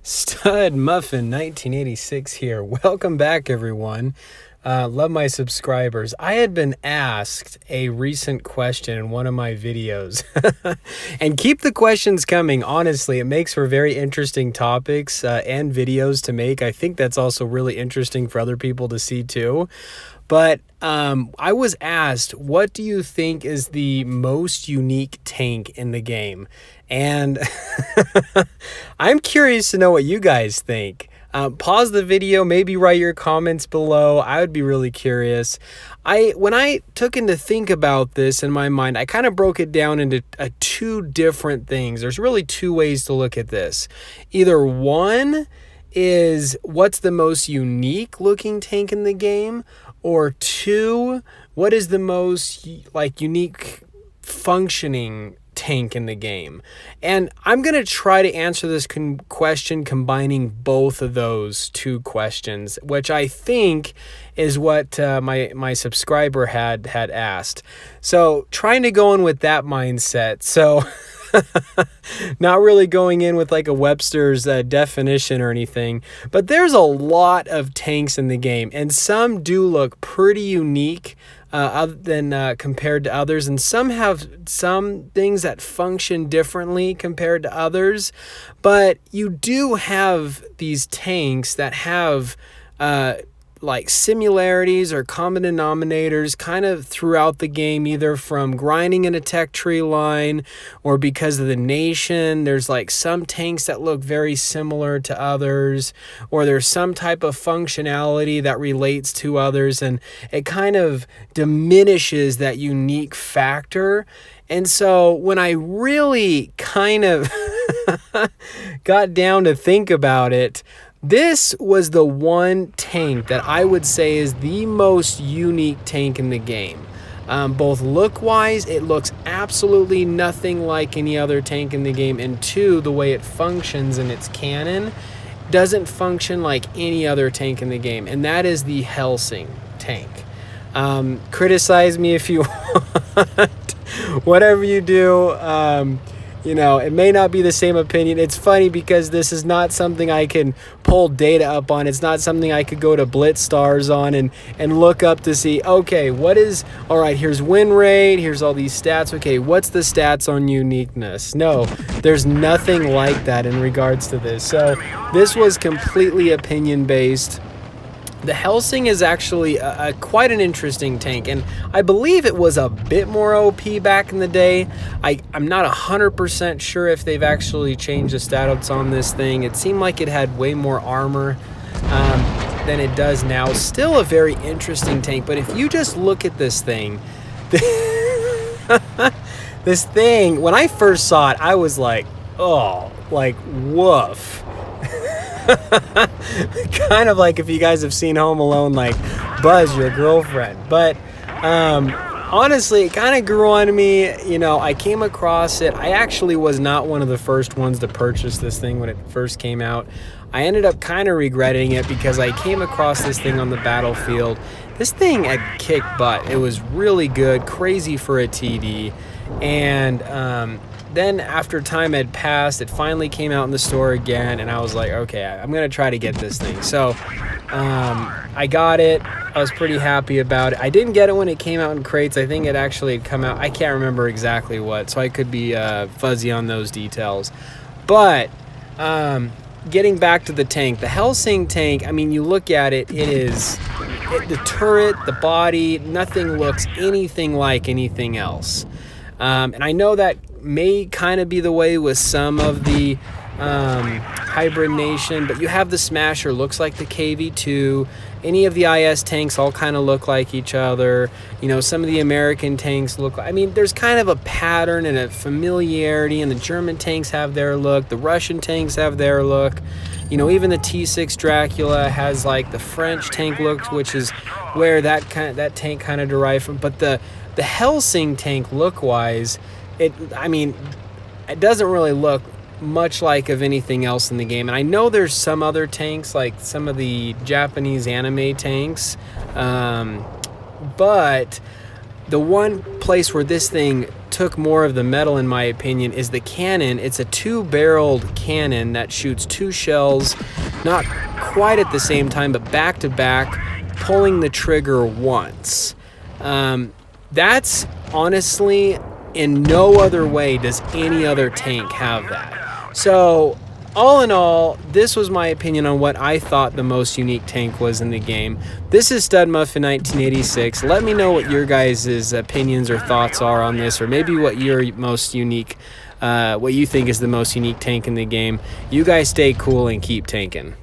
Stud Muffin 1986 here. Welcome back, everyone. Love my subscribers. I had been asked a recent question in one of my videos. And keep the questions coming. Honestly, it makes for very interesting topics and videos to make. I think that's also really interesting for other people to see too. But I was asked, what do you think is the most unique tank in the game? And I'm curious to know what you guys think. Pause the video, maybe write your comments below. I would be really curious. When I took in to think about this in my mind, I kind of broke it down into two different things. There's really two ways to look at this. Either one is what's the most unique looking tank in the game, or two, what is the most unique functioning tank in the game. And I'm going to try to answer this question combining both of those two questions, which I think is what my subscriber had asked. So trying to go in with that mindset. So not really going in with like a Webster's definition or anything, but there's a lot of tanks in the game, and some do look pretty unique other than compared to others, and some have some things that function differently compared to others. But you do have these tanks that have like similarities or common denominators kind of throughout the game, either from grinding in a tech tree line or because of the nation. There's like some tanks that look very similar to others, or there's some type of functionality that relates to others, and it kind of diminishes that unique factor. And so when I really kind of got down to think about it, this was the one tank that I would say is the most unique tank in the game. Both look-wise, it looks absolutely nothing like any other tank in the game, and two, the way it functions in its cannon doesn't function like any other tank in the game, and that is the Helsing tank. Criticize me if you want. Whatever you do, you know, it may not be the same opinion. It's funny because this is not something I can pull data up on. It's not something I could go to Blitz stars on and look up to see, okay, all right, here's win rate, here's all these stats. Okay, what's the stats on uniqueness? No, there's nothing like that in regards to this. So this was completely opinion-based. The Helsing is actually quite an interesting tank, and I believe it was a bit more OP back in the day. I'm not 100% sure if they've actually changed the stats on this thing. It seemed like it had way more armor than it does now. Still a very interesting tank, but if you just look at this thing, this thing, when I first saw it, I was like, oh, like, woof. Kind of like if you guys have seen Home Alone, like Buzz, your girlfriend. But honestly, it kind of grew on me. You know, I came across it. I actually was not one of the first ones to purchase this thing when it first came out. I ended up kind of regretting it because I came across this thing on the battlefield. This thing had kicked butt. It was really good, crazy for a TD. And then after time had passed, it finally came out in the store again, and I was like, okay, I'm going to try to get this thing. So I got it. I was pretty happy about it. I didn't get it when it came out in crates. I think it actually had come out. I can't remember exactly what, so I could be fuzzy on those details. But getting back to the tank, the Helsing tank, I mean, you look at it, the turret, the body, nothing looks anything like anything else. And I know that may kind of be the way with some of the hybrid nation, but you have the Smasher, looks like the KV2. Any of the IS tanks all kind of look like each other. You know, some of the American tanks look like, I mean, there's kind of a pattern and a familiarity, and the German tanks have their look, the Russian tanks have their look. You know, even the T6 Dracula has like the French tank look, which is where that tank kind of derived from. But the Helsing tank look-wise, it doesn't really look much like of anything else in the game. And I know there's some other tanks, like some of the Japanese anime tanks, but the one place where this thing took more of the metal in my opinion is the cannon. It's a 2-barreled cannon that shoots 2 shells, not quite at the same time, but back to back, pulling the trigger once. That's honestly, in no other way does any other tank have that. So all in all, this was my opinion on what I thought the most unique tank was in the game. This is Stud Muffin 1986. Let me know what your guys' opinions or thoughts are on this, or maybe what your most unique, what you think is the most unique tank in the game. You guys stay cool and keep tanking.